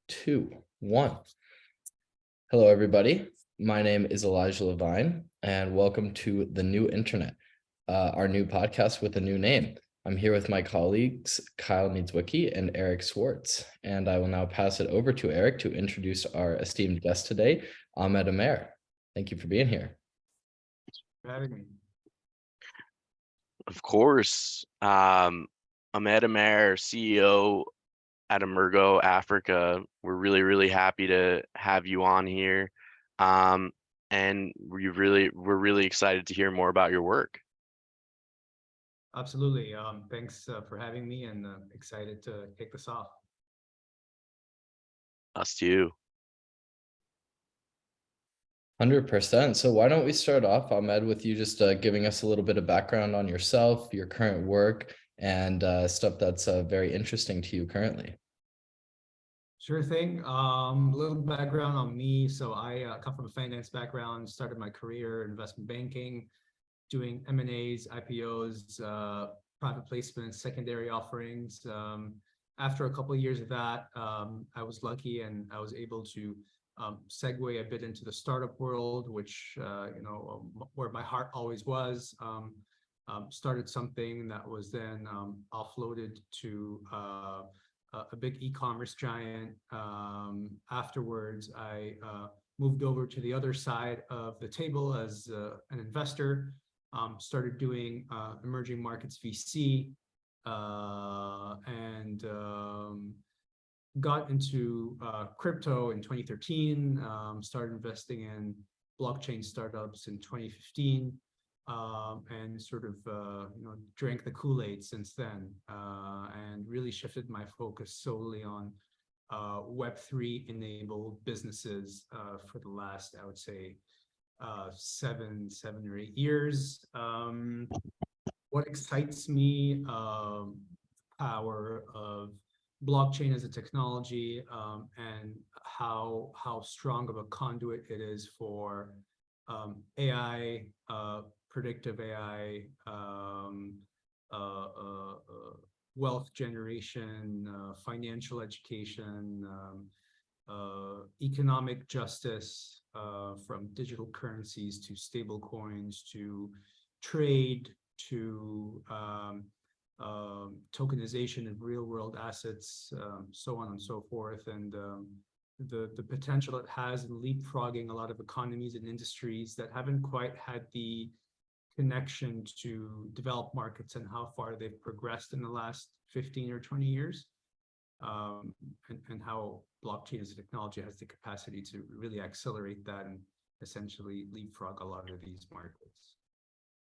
Two, one. Hello, everybody. My name is Elijah Levine, and welcome to The New Internet, our new podcast with a new name. I'm here with my colleagues, Kyle Niedzwicki and Eric Swartz, and I will now pass it over to Eric to introduce our esteemed guest today, Ahmed Amer. Thank you for being here. Thanks for having me. Of course. Ahmed Amer, CEO at Emurgo, Africa. We're really happy to have you on here. And we're really excited to hear more about your work. Absolutely. Thanks for having me, and excited to kick this off. Us too. 100%. So why don't we start off, Ahmed, with you just giving us a little bit of background on yourself, your current work, and stuff that's very interesting to you currently. Sure thing. A little background on me. So I come from a finance background, started my career in investment banking, doing M&As, IPOs, private placements, secondary offerings. After a couple of years of that, I was lucky and I was able to segue a bit into the startup world, which, where my heart always was. Started something that was then offloaded to a big e-commerce giant. Afterwards, I moved over to the other side of the table as an investor, started doing emerging markets VC, and got into crypto in 2013, started investing in blockchain startups in 2015, and sort of drank the Kool-Aid since then, and really shifted my focus solely on Web3 enabled businesses for the last, I would say, 7 or 8 years. What excites me, power of blockchain as a technology, and how strong of a conduit it is for AI, predictive AI, wealth generation, financial education, economic justice, from digital currencies to stable coins to trade to tokenization of real world assets, so on and so forth, and the potential it has in leapfrogging a lot of economies and industries that haven't quite had the connection to developed markets and how far they've progressed in the last 15 or 20 years, and how blockchain as a technology has the capacity to really accelerate that and essentially leapfrog a lot of these markets.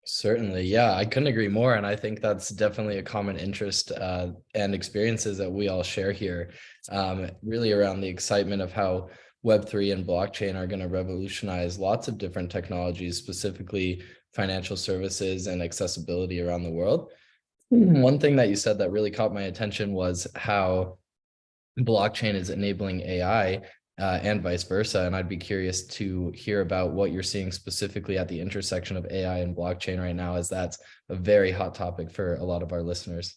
Certainly. Yeah, I couldn't agree more. And I think that's definitely a common interest and experiences that we all share here, really around the excitement of how Web3 and blockchain are going to revolutionize lots of different technologies, specifically financial services and accessibility around the world. One thing that you said that really caught my attention was how blockchain is enabling AI and vice versa. And I'd be curious to hear about what you're seeing specifically at the intersection of AI and blockchain right now, as that's a very hot topic for a lot of our listeners.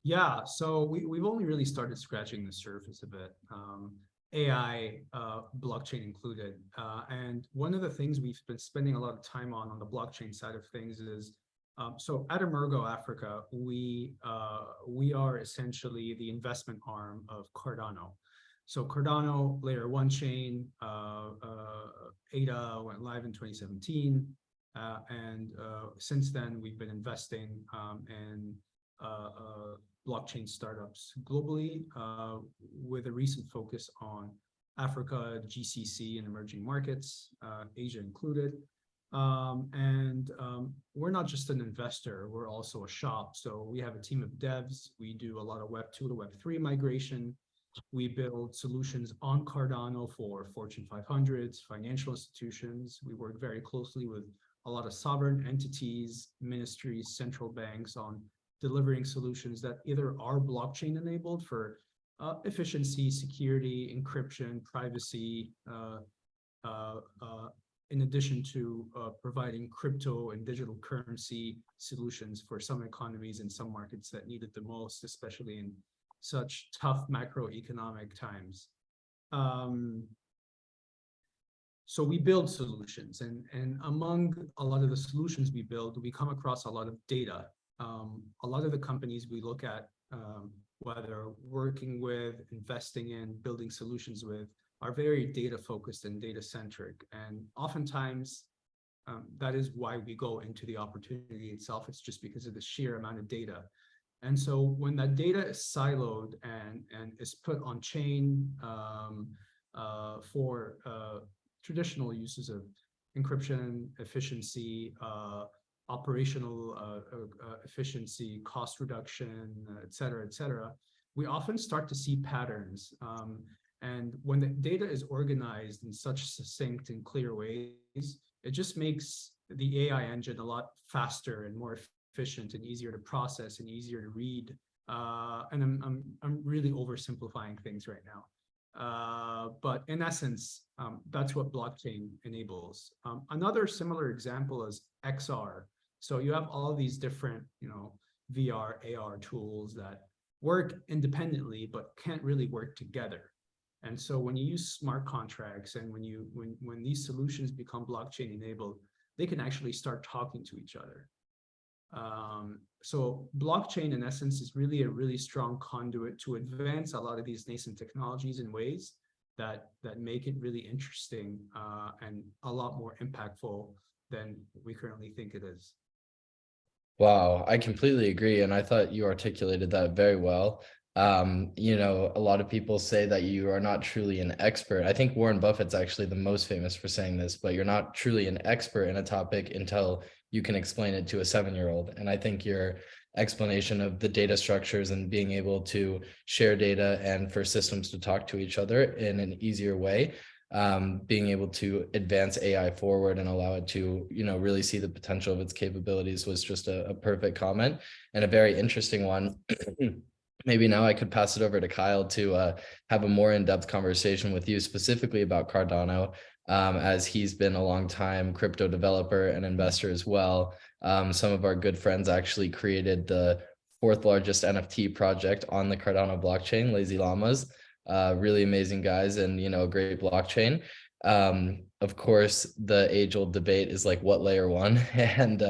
Yeah, so we've only really started scratching the surface a bit, AI, blockchain included. And one of the things we've been spending a lot of time on the blockchain side of things is, so at Emurgo Africa, we are essentially the investment arm of Cardano. So Cardano layer 1 chain, ADA went live in 2017. And since then, we've been investing in blockchain startups globally, with a recent focus on Africa, GCC, and emerging markets, Asia included. And we're not just an investor, we're also a shop. So we have a team of devs. We do a lot of Web2 to Web3 migration. We build solutions on Cardano for Fortune 500s, financial institutions. We work very closely with a lot of sovereign entities, ministries, central banks on delivering solutions that either are blockchain enabled for efficiency, security, encryption, privacy, in addition to providing crypto and digital currency solutions for some economies and some markets that need it the most, especially in such tough macroeconomic times. So we build solutions, and among a lot of the solutions we build, we come across a lot of data. A lot of the companies we look at, whether working with, investing in, building solutions with, are very data focused and data centric. And oftentimes that is why we go into the opportunity itself. It's just because of the sheer amount of data. And so when that data is siloed and is put on chain for traditional uses of encryption, efficiency, operational efficiency, cost reduction, et cetera, we often start to see patterns. And when the data is organized in such succinct and clear ways, it just makes the AI engine a lot faster and more efficient and easier to process and easier to read. And I'm really oversimplifying things right now. But in essence, that's what blockchain enables. Another similar example is XR. So you have all these different, VR, AR tools that work independently but can't really work together. And so when you use smart contracts and when these solutions become blockchain enabled, they can actually start talking to each other. So blockchain, in essence, is really a really strong conduit to advance a lot of these nascent technologies in ways that make it really interesting and a lot more impactful than we currently think it is. Wow, I completely agree. And I thought you articulated that very well. A lot of people say that you are not truly an expert. I think Warren Buffett's actually the most famous for saying this, but you're not truly an expert in a topic until you can explain it to a 7-year-old. And I think your explanation of the data structures and being able to share data and for systems to talk to each other in an easier way, being able to advance AI forward and allow it to, really see the potential of its capabilities was just a perfect comment and a very interesting one. Maybe now I could pass it over to Kyle to have a more in-depth conversation with you specifically about Cardano, as he's been a long time crypto developer and investor as well. Some of our good friends actually created the 4th largest NFT project on the Cardano blockchain, Lazy Llamas. Really amazing guys and, a great blockchain. Of course, the age-old debate is like what layer one and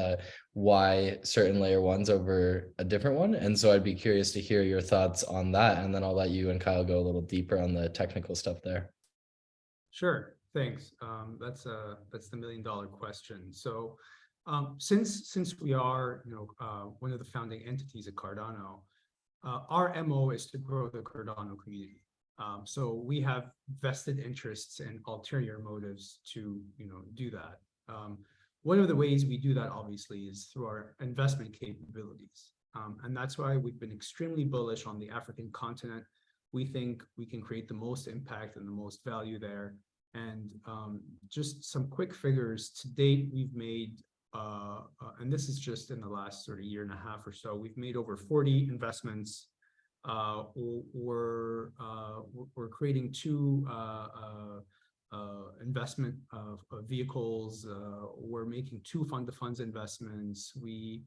why certain layer ones over a different one. And so I'd be curious to hear your thoughts on that. And then I'll let you and Kyle go a little deeper on the technical stuff there. Sure, thanks. That's the million-dollar question. So since we are, one of the founding entities at Cardano, our MO is to grow the Cardano community. So we have vested interests and ulterior motives to, do that. One of the ways we do that, obviously, is through our investment capabilities. And that's why we've been extremely bullish on the African continent. We think we can create the most impact and the most value there. And just some quick figures to date, we've made, and this is just in the last sort of year and a half or so, we've made over 40 investments. We're creating 2 investment vehicles. We're making 2 fund-to-funds investments. We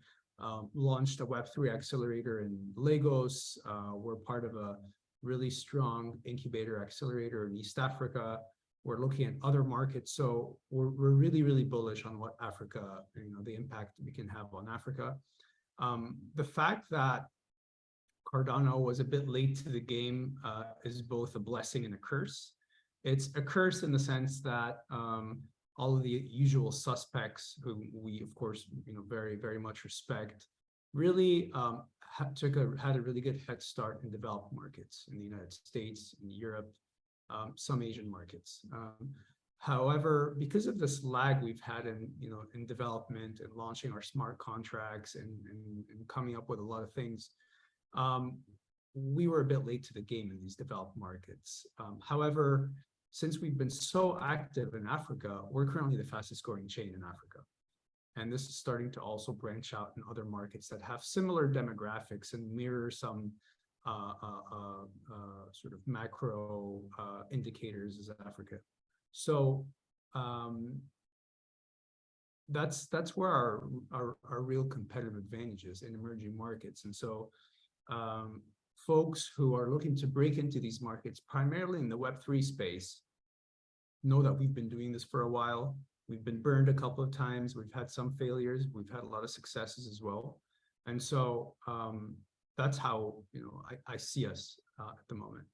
launched a Web3 accelerator in Lagos. We're part of a really strong incubator accelerator in East Africa. We're looking at other markets. So we're really, really bullish on what Africa, the impact we can have on Africa. The fact that Cardano was a bit late to the game is both a blessing and a curse. It's a curse in the sense that all of the usual suspects, who we of course very, very much respect, really had a really good head start in developed markets in the United States, in Europe, some Asian markets. However, because of this lag we've had in development and launching our smart contracts and coming up with a lot of things, we were a bit late to the game in these developed markets. However, since we've been so active in Africa, we're currently the fastest growing chain in Africa. And this is starting to also branch out in other markets that have similar demographics and mirror some sort of macro indicators as Africa. So that's where our real competitive advantage is in emerging markets. And so folks who are looking to break into these markets, primarily in the Web3 space, know that we've been doing this for a while. We've been burned a couple of times. We've had some failures. We've had a lot of successes as well. And so that's how, you know, I see us at the moment.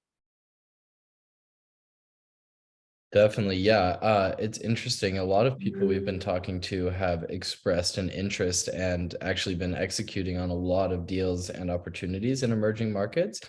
Definitely, yeah. It's interesting. A lot of people we've been talking to have expressed an interest and actually been executing on a lot of deals and opportunities in emerging markets.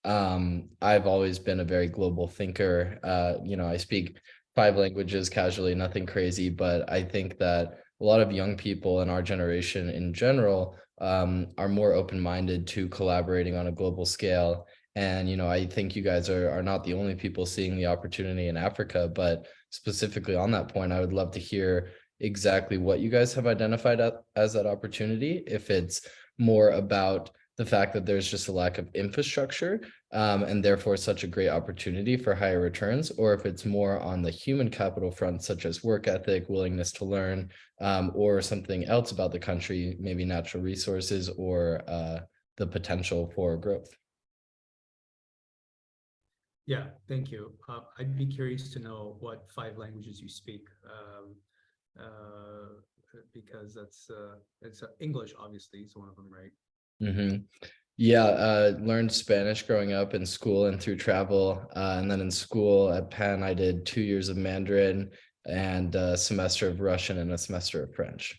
I've always been a very global thinker. You know, I speak 5 languages casually, nothing crazy, but I think that a lot of young people in our generation in general are more open-minded to collaborating on a global scale. And, you know, I think you guys are not the only people seeing the opportunity in Africa, but specifically on that point, I would love to hear exactly what you guys have identified as that opportunity. If it's more about the fact that there's just a lack of infrastructure and therefore such a great opportunity for higher returns, or if it's more on the human capital front, such as work ethic, willingness to learn, or something else about the country, maybe natural resources or the potential for growth. Yeah, thank you. I'd be curious to know what 5 languages you speak, because it's English, obviously, is one of them, right? Mm-hmm. Yeah, learned Spanish growing up in school and through travel. And then in school at Penn, I did 2 years of Mandarin and a semester of Russian and a semester of French.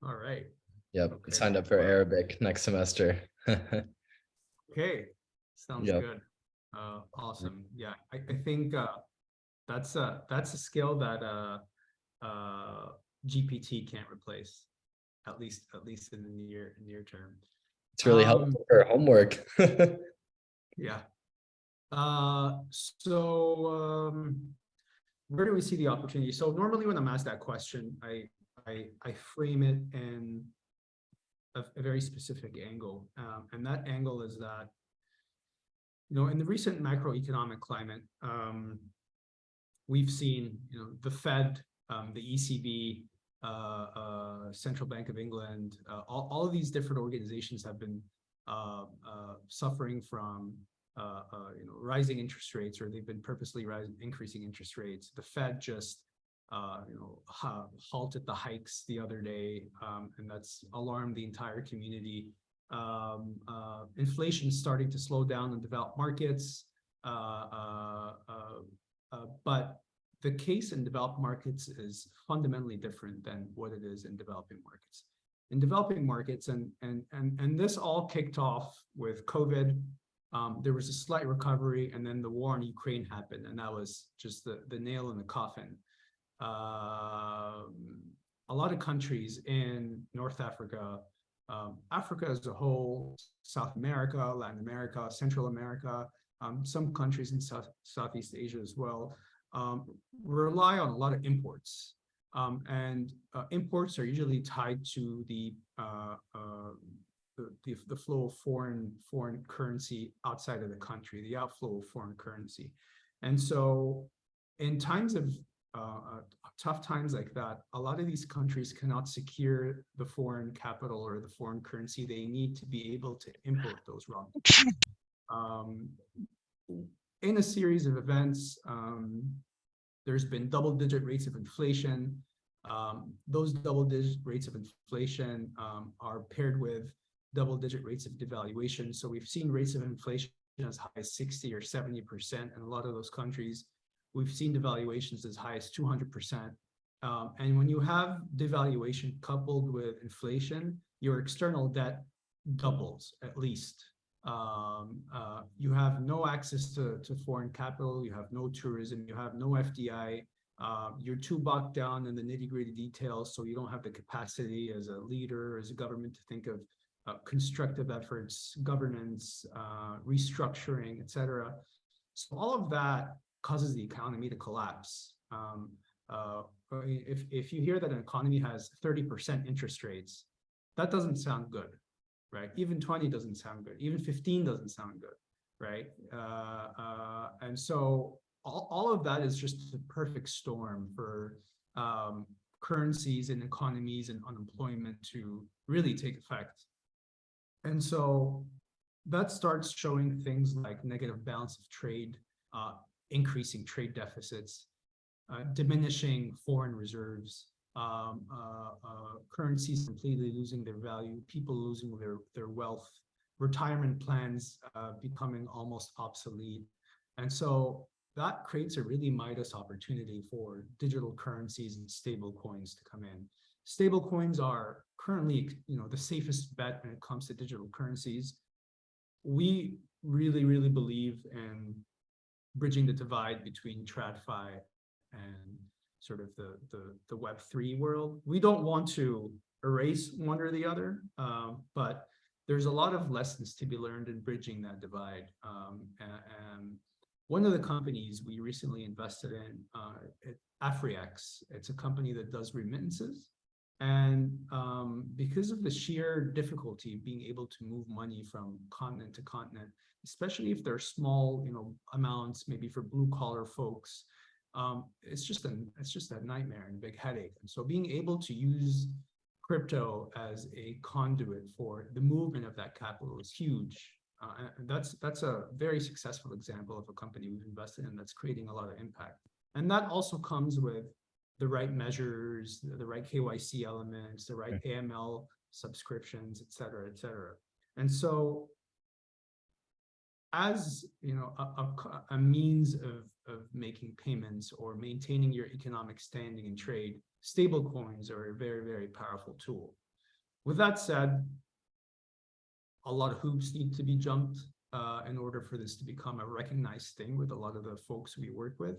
All right. Yep, Okay. signed up for Arabic next semester. Okay, sounds Yep. good. Awesome. Yeah, I think that's a skill that GPT can't replace, at least in the near term. It's really helpful for homework. Yeah. So where do we see the opportunity? So normally when I'm asked that question, I frame it in a very specific angle, and that angle is that, you know, in the recent macroeconomic climate, we've seen, you know, the Fed, the ECB, Central Bank of England, all of these different organizations have been suffering from you know, rising interest rates, or they've been purposely increasing interest rates. The Fed just you know, halted the hikes the other day, and that's alarmed the entire community. Inflation starting to slow down in developed markets, but the case in developed markets is fundamentally different than what it is in developing markets. In developing markets, and this all kicked off with COVID. There was a slight recovery, and then the war in Ukraine happened, and that was just the nail in the coffin. A lot of countries in North Africa, Africa as a whole, South America, Latin America, Central America, some countries in Southeast Asia as well, rely on a lot of imports. And imports are usually tied to the flow of foreign currency outside of the country, the outflow of foreign currency. And so in times of tough times like that, a lot of these countries cannot secure the foreign capital or the foreign currency. They need to be able to import those raw materials. In a series of events, there's been double-digit rates of inflation. Those double-digit rates of inflation are paired with double-digit rates of devaluation. So we've seen rates of inflation as high as 60 or 70% in a lot of those countries. We've seen devaluations as high as 200%. And when you have devaluation coupled with inflation, your external debt doubles at least. You have no access to foreign capital, you have no tourism, you have no FDI, you're too bogged down in the nitty-gritty details, so you don't have the capacity as a leader, as a government, to think of constructive efforts, governance, restructuring, etc. So all of that causes the economy to collapse. If you hear that an economy has 30% interest rates, that doesn't sound good, right? Even 20 doesn't sound good. Even 15 doesn't sound good, right? And so all of that is just the perfect storm for currencies and economies and unemployment to really take effect. And so that starts showing things like negative balance of trade, increasing trade deficits, diminishing foreign reserves, currencies completely losing their value, people losing their wealth, retirement plans becoming almost obsolete. And so that creates a really Midas opportunity for digital currencies and stable coins to come in. Stable coins are currently, the safest bet when it comes to digital currencies. We really, really believe in bridging the divide between TradFi and sort of the Web3 world. We don't want to erase one or the other, but there's a lot of lessons to be learned in bridging that divide. And one of the companies we recently invested in, AfriX, it's a company that does remittances. And because of the sheer difficulty of being able to move money from continent to continent, especially if they're small, amounts, maybe for blue collar folks, it's just a nightmare and a big headache. And so being able to use crypto as a conduit for the movement of that capital is huge. And that's a very successful example of a company we've invested in that's creating a lot of impact. And that also comes with the right measures, the right KYC elements, the right AML subscriptions, et cetera, et cetera. And so as a means of making payments or maintaining your economic standing in trade, stable coins are a very, very powerful tool. With that said, a lot of hoops need to be jumped in order for this to become a recognized thing with a lot of the folks we work with,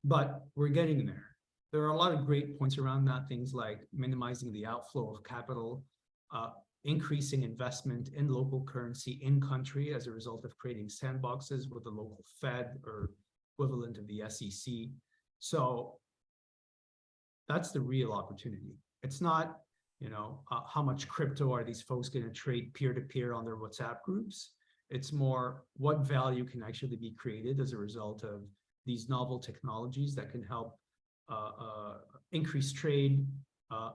but we're getting there. There are a lot of great points around that, things like minimizing the outflow of capital, increasing investment in local currency in country as a result of creating sandboxes with the local Fed or equivalent of the SEC. So that's the real opportunity. It's not, how much crypto are these folks going to trade peer-to-peer on their WhatsApp groups? It's more what value can actually be created as a result of these novel technologies that can help increase trade,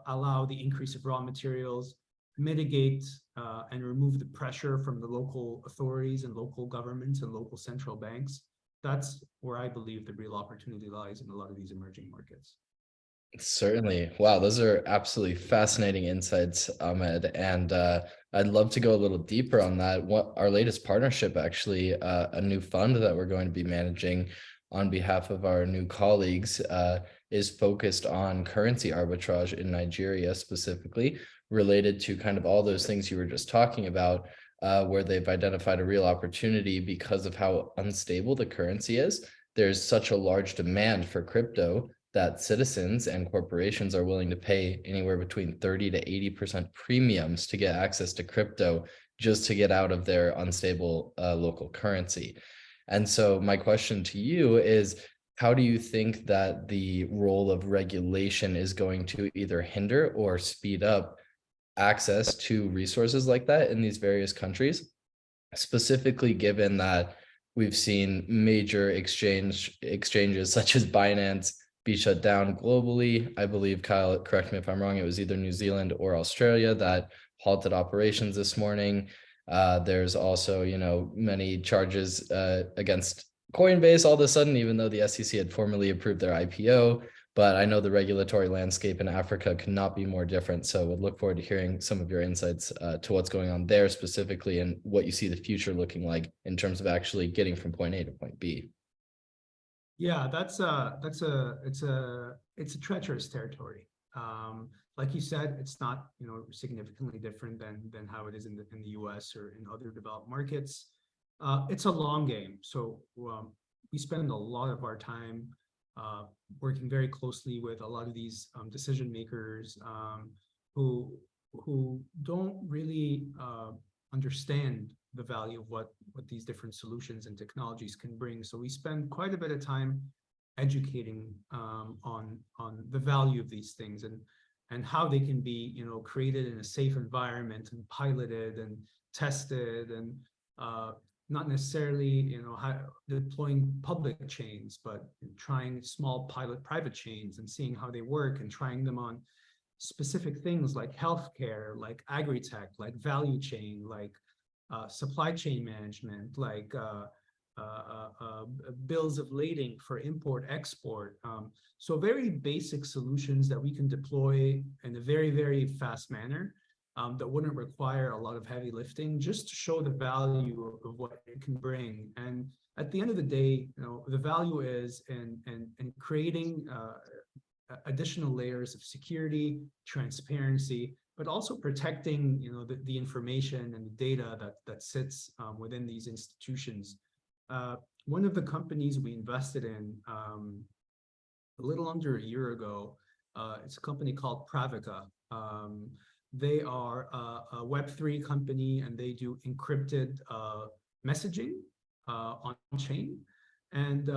allow the increase of raw materials, mitigate and remove the pressure from the local authorities and local governments and local central banks. That's where I believe the real opportunity lies in a lot of these emerging markets. Certainly. Wow, those are absolutely fascinating insights, Ahmed. And I'd love to go a little deeper on that. What our latest partnership, actually, a new fund that we're going to be managing on behalf of our new colleagues, is focused on currency arbitrage in Nigeria, specifically related to kind of all those things you were just talking about, where they've identified a real opportunity because of how unstable the currency is. There's such a large demand for crypto that citizens and corporations are willing to pay anywhere between 30 to 80% premiums to get access to crypto just to get out of their unstable local currency. And so my question to you is, how do you think that the role of regulation is going to either hinder or speed up access to resources like that in these various countries, specifically given that we've seen major exchanges such as Binance be shut down globally? I believe, Kyle, correct me if I'm wrong, it was either New Zealand or Australia that halted operations this morning. There's also, many charges against Coinbase all of a sudden, even though the SEC had formally approved their IPO. But I know the regulatory landscape in Africa could not be more different. So would look forward to hearing some of your insights to what's going on there specifically and what you see the future looking like in terms of actually getting from point A to point B. Yeah, it's a treacherous territory. Like you said, it's not significantly different than how it is in the US or in other developed markets. It's a long game, so we spend a lot of our time working very closely with a lot of these decision makers who don't really understand the value of what these different solutions and technologies can bring. So we spend quite a bit of time educating on the value of these things and how they can be created in a safe environment and piloted and tested, and not necessarily how deploying public chains, but trying small pilot private chains and seeing how they work and trying them on specific things like healthcare, like agri-tech, like value chain, like supply chain management, like bills of lading for import, export. So very basic solutions that we can deploy in a very, very fast manner that wouldn't require a lot of heavy lifting, just to show the value of what it can bring. And at the end of the day, the value is in creating additional layers of security, transparency, but also protecting, the information and the data that sits within these institutions. One of the companies we invested in a little under a year ago, it's a company called Pravica. They are a Web3 company, and they do encrypted messaging on chain. And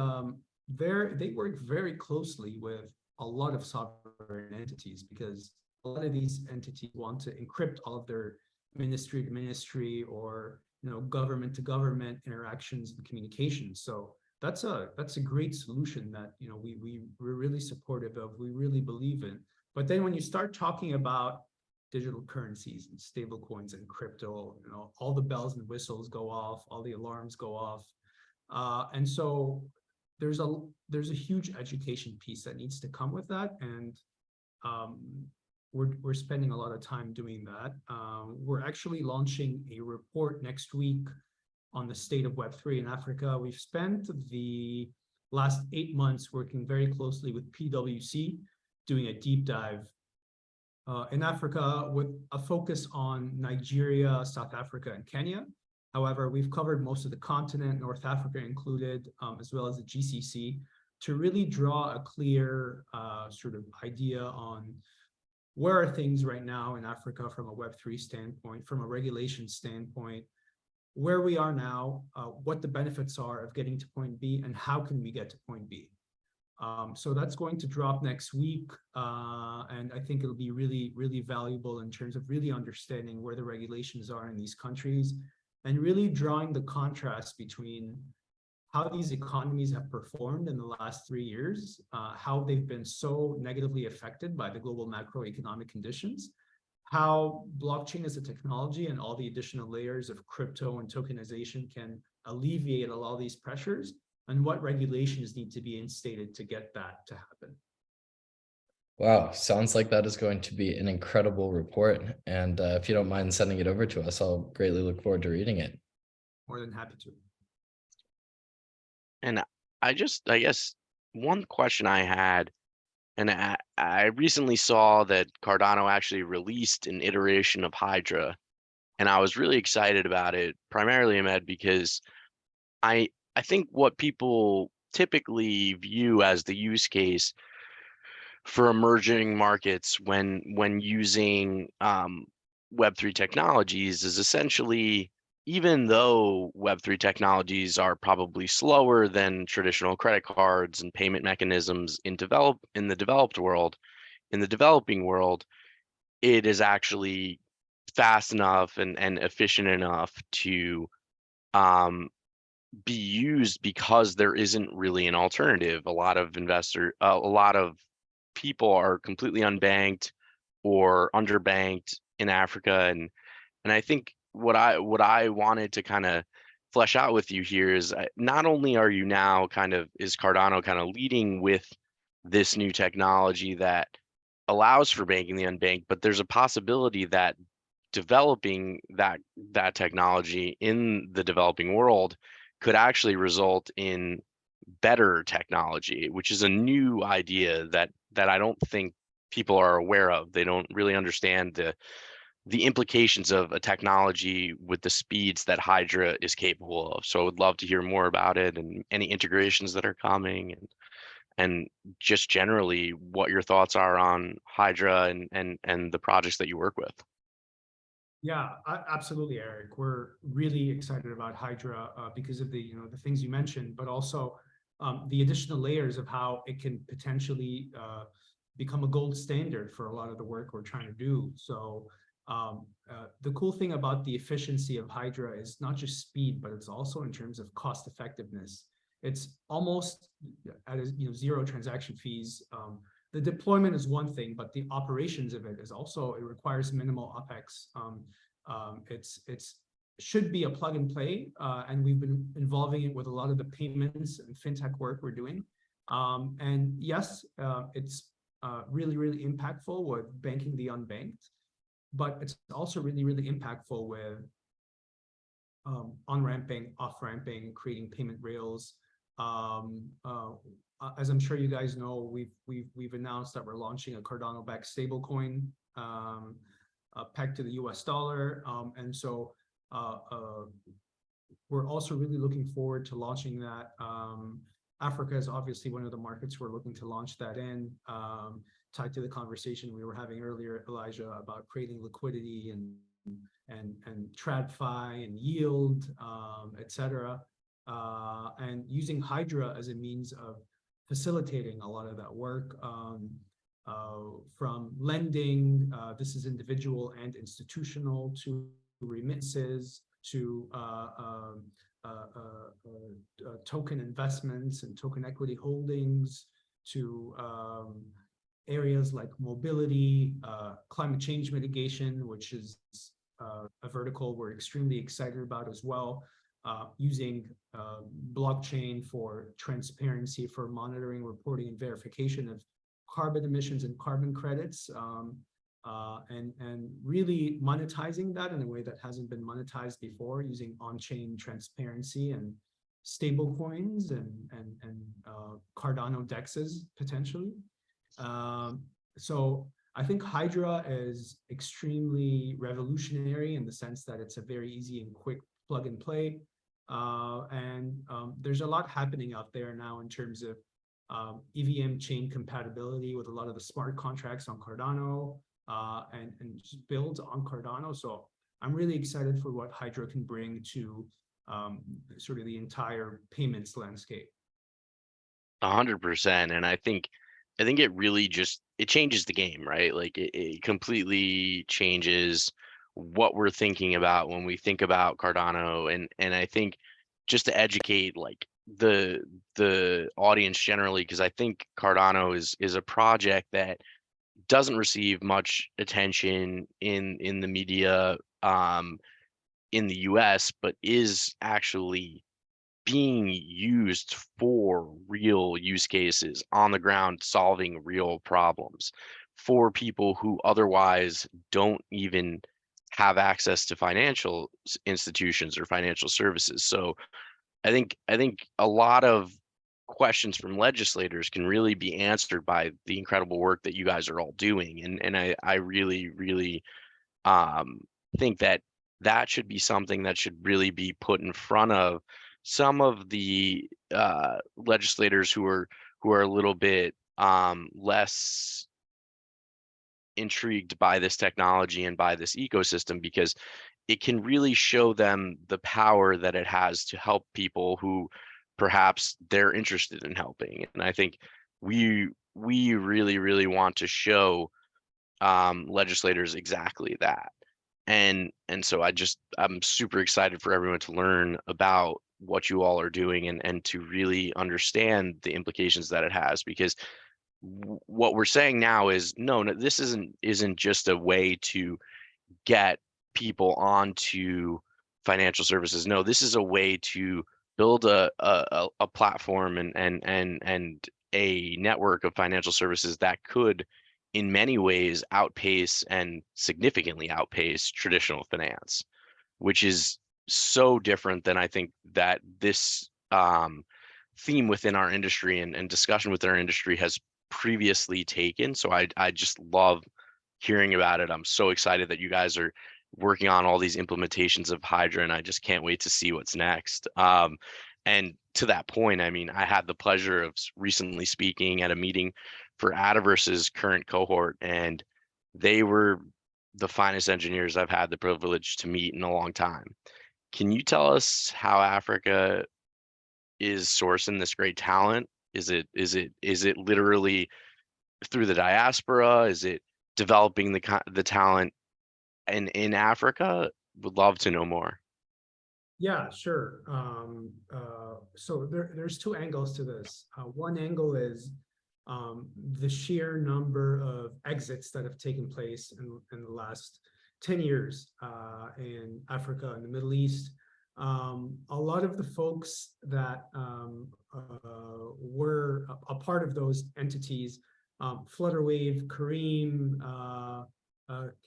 they work very closely with a lot of sovereign entities, because a lot of these entities want to encrypt all of their ministry to ministry or government to government interactions and communications. So that's a great solution that we're really supportive of, we really believe in. But then when you start talking about digital currencies and stable coins and crypto, all the bells and whistles go off, all the alarms go off. And so there's a huge education piece that needs to come with that. And we're spending a lot of time doing that. We're actually launching a report next week on the state of Web3 in Africa. We've spent the last 8 months working very closely with PwC, doing a deep dive in Africa with a focus on Nigeria, South Africa, and Kenya. However, we've covered most of the continent, North Africa included, as well as the GCC, to really draw a clear sort of idea on where are things right now in Africa from a Web3 standpoint, from a regulation standpoint, where we are now, what the benefits are of getting to point B, and how can we get to point B. So that's going to drop next week, and I think it'll be really, really valuable in terms of really understanding where the regulations are in these countries, and really drawing the contrast between how these economies have performed in the last 3 years, how they've been so negatively affected by the global macroeconomic conditions, how blockchain as a technology and all the additional layers of crypto and tokenization can alleviate a lot of these pressures, and what regulations need to be instated to get that to happen. Wow, sounds like that is going to be an incredible report. And if you don't mind sending it over to us, I'll greatly look forward to reading it. More than happy to. And I guess one question I had, and I recently saw that Cardano actually released an iteration of Hydra, and I was really excited about it, primarily, Ahmed, because I think what people typically view as the use case for emerging markets when using Web3 technologies is essentially, even though Web3 technologies are probably slower than traditional credit cards and payment mechanisms in the developed world, in the developing world, it is actually fast enough and efficient enough to be used, because there isn't really an alternative. A lot of people are completely unbanked or underbanked in Africa, and I think what I wanted to kind of flesh out with you here is, not only are you now is Cardano kind of leading with this new technology that allows for banking the unbanked, but there's a possibility that developing that technology in the developing world could actually result in better technology, which is a new idea that I don't think people are aware of. They don't really understand the implications of a technology with the speeds that Hydra is capable of. So I would love to hear more about it, and any integrations that are coming, and just generally what your thoughts are on Hydra and the projects that you work with. Yeah, absolutely, Eric. We're really excited about Hydra because of the things you mentioned, but also the additional layers of how it can potentially become a gold standard for a lot of the work we're trying to do. So the cool thing about the efficiency of Hydra is not just speed, but it's also in terms of cost effectiveness. It's almost at zero transaction fees. The deployment is one thing, but the operations of it is also, it requires minimal OpEx. should be a plug and play, and we've been involving it with a lot of the payments and fintech work we're doing. And yes, it's really, really impactful with banking the unbanked, but it's also really, really impactful with on-ramping, off-ramping, creating payment rails. As I'm sure you guys know, we've announced that we're launching a Cardano-backed stablecoin pegged to the US dollar, and so we're also really looking forward to launching that. Africa is obviously one of the markets we're looking to launch that in, tied to the conversation we were having earlier, Elijah, about creating liquidity and TradFi and yield, etc. And using Hydra as a means of facilitating a lot of that work, from lending, this is individual and institutional, to remittances, to token investments and token equity holdings, to areas like mobility, climate change mitigation, which is a vertical we're extremely excited about as well, using blockchain for transparency, for monitoring, reporting, and verification of carbon emissions and carbon credits, and really monetizing that in a way that hasn't been monetized before, using on-chain transparency and stable coins and Cardano dexes potentially. So I think Hydra is extremely revolutionary in the sense that it's a very easy and quick plug and play. And there's a lot happening out there now in terms of EVM chain compatibility with a lot of the smart contracts on Cardano, and just builds on Cardano. So I'm really excited for what Hydra can bring to sort of the entire payments landscape. 100%. And I think it really just, it changes the game, right? Like it completely changes what we're thinking about when we think about Cardano. And I think just to educate like the audience generally, because I think Cardano is a project that doesn't receive much attention in the media in the US, but is actually being used for real use cases on the ground, solving real problems for people who otherwise don't even have access to financial institutions or financial services. So I think a lot of questions from legislators can really be answered by the incredible work that you guys are all doing. And I really think that should be something that should really be put in front of some of the legislators who are a little bit less intrigued by this technology and by this ecosystem, because it can really show them the power that it has to help people who perhaps they're interested in helping. And I think we really want to show legislators exactly that. And so I'm super excited for everyone to learn about what you all are doing and to really understand the implications that it has, because what we're saying now is no, this isn't just a way to get people onto financial services. No, this is a way to build a platform and a network of financial services that could in many ways outpace and significantly outpace traditional finance, which is so different than I think that this theme within our industry and discussion with our industry has previously taken. So I just love hearing about it. I'm so excited that you guys are working on all these implementations of Hydra, and I just can't wait to see what's next. And to that point, I mean, I had the pleasure of recently speaking at a meeting for Adaverse's current cohort, and they were the finest engineers I've had the privilege to meet in a long time. Can you tell us how Africa is sourcing this great talent? Is it literally through the diaspora? Is it developing the talent in Africa? Would love to know more. Yeah, sure. So there's two angles to this. One angle is the sheer number of exits that have taken place in the last 10 years in Africa and the Middle East. A lot of the folks that were a part of those entities, Flutterwave, Kareem,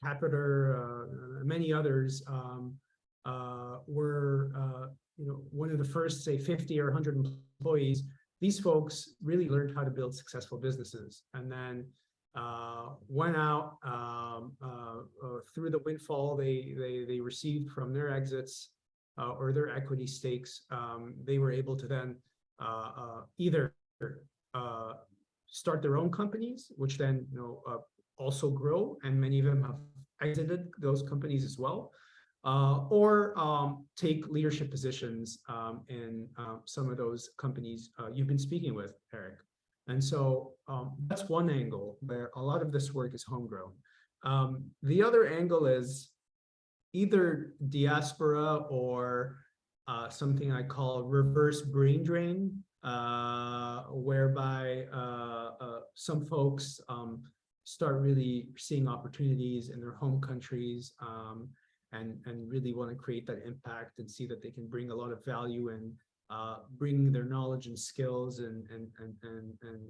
Capital, many others, were one of the first, say, 50 or 100 employees. These folks really learned how to build successful businesses, and then went out through the windfall they received from their exits or their equity stakes. They were able to then either start their own companies, which then also grow, and many of them have exited those companies as well, or take leadership positions in some of those companies you've been speaking with, Eric. And so that's one angle where a lot of this work is homegrown. The other angle is either diaspora or something I call reverse brain drain, whereby some folks start really seeing opportunities in their home countries, and really want to create that impact and see that they can bring a lot of value and bring their knowledge and skills and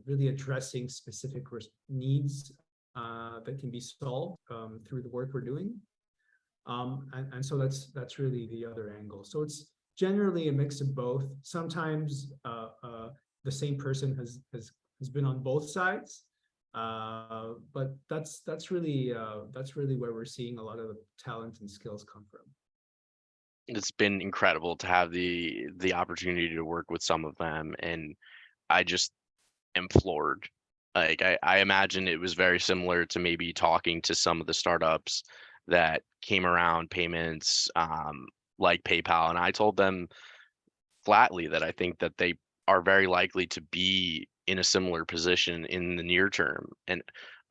really addressing specific needs that can be solved through the work we're doing. And so that's really the other angle. So it's generally a mix of both. Sometimes the same person has been on both sides, but that's really where we're seeing a lot of the talent and skills come from. It's been incredible to have the opportunity to work with some of them, and I just am floored. Like I imagine it was very similar to maybe talking to some of the startups that came around payments, like PayPal, and I told them flatly that I think that they are very likely to be in a similar position in the near term, and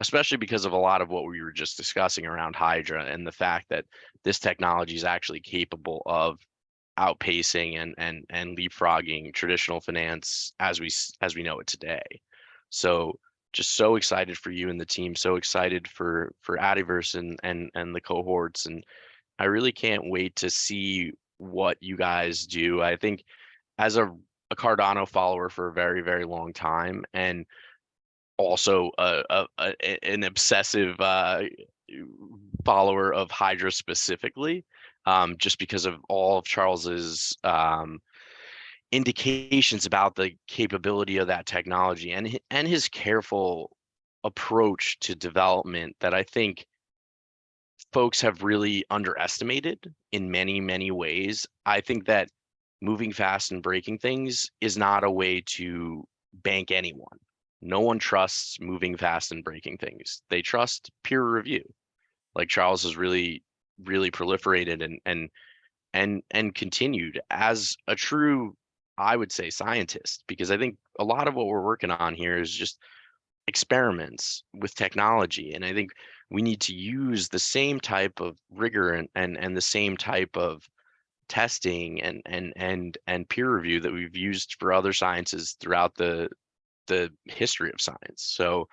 especially because of a lot of what we were just discussing around Hydra and the fact that this technology is actually capable of outpacing and leapfrogging traditional finance as we know it today. So just so excited for you and the team, so excited for Adiverse and the cohorts, and I really can't wait to see what you guys do. I think as a Cardano follower for a very, very long time, and also an obsessive follower of Hydra specifically, just because of all of Charles's indications about the capability of that technology and his careful approach to development that I think folks have really underestimated in many, many ways. I think that moving fast and breaking things is not a way to bank anyone. No one trusts moving fast and breaking things. They trust peer review. Like Charles has really, really proliferated and continued as a true, I would say, scientist, because I think a lot of what we're working on here is just experiments with technology. And I think we need to use the same type of rigor and the same type of testing and peer review that we've used for other sciences throughout the history of science. So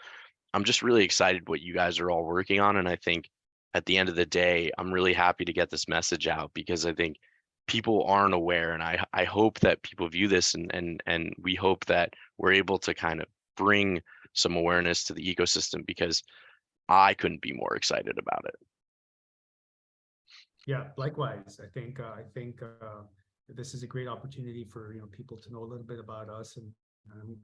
I'm just really excited what you guys are all working on. And I think at the end of the day, I'm really happy to get this message out, because I think people aren't aware. And I hope that people view this and we hope that we're able to kind of bring some awareness to the ecosystem, because I couldn't be more excited about it. Yeah, likewise. I think this is a great opportunity for people to know a little bit about us, and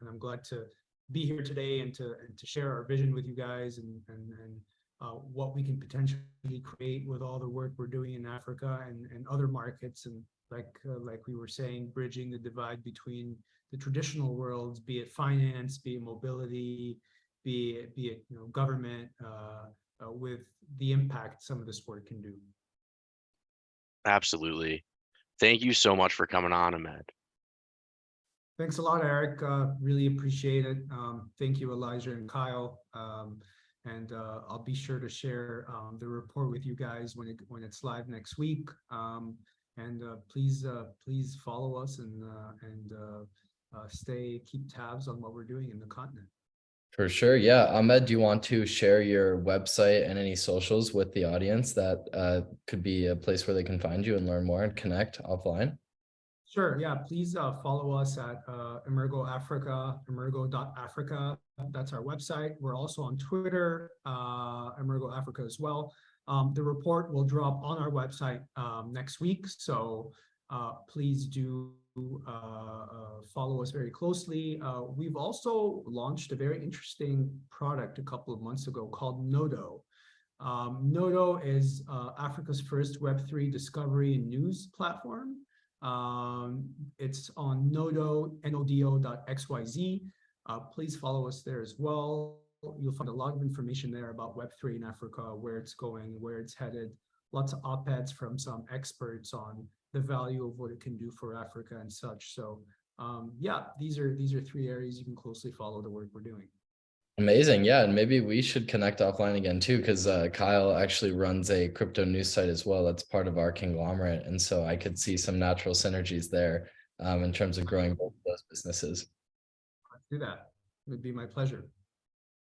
I'm glad to be here today and to share our vision with you guys and what we can potentially create with all the work we're doing in Africa and other markets, and like we were saying, bridging the divide between the traditional worlds, be it finance, be it mobility, be it government, with the impact some of this work can do. Absolutely. Thank you so much for coming on, Ahmed. Thanks a lot, Eric. Really appreciate it. Thank you, Elijah and Kyle. And I'll be sure to share the report with you guys when it's live next week. And please follow us and keep tabs on what we're doing in the continent. For sure. Yeah. Ahmed, do you want to share your website and any socials with the audience that could be a place where they can find you and learn more and connect offline? Sure. Yeah. Please follow us at Emurgo Africa, emurgo.africa. That's our website. We're also on Twitter, Emurgo Africa as well. The report will drop on our website next week. So please do follow us very closely. We've also launched a very interesting product a couple of months ago called Nodo. Nodo is Africa's first Web3 discovery and news platform. It's on nodo.xyz. Please follow us there as well. You'll find a lot of information there about Web3 in Africa, where it's going, where it's headed. Lots of op-eds from some experts on the value of what it can do for Africa and such. So yeah, these are 3 areas you can closely follow the work we're doing. Amazing. Yeah. And maybe we should connect offline again too, because Kyle actually runs a crypto news site as well. That's part of our conglomerate. And so I could see some natural synergies there in terms of growing both of those businesses. Let's do that. It would be my pleasure.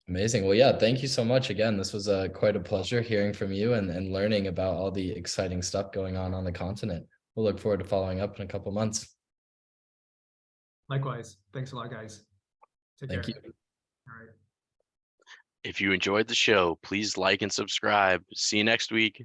Amazing. Well, yeah, thank you so much again. This was quite a pleasure hearing from you and learning about all the exciting stuff going on the continent. We'll look forward to following up in a couple months. Likewise. Thanks a lot, guys. Take care. Thank you. All right. If you enjoyed the show, please like and subscribe. See you next week.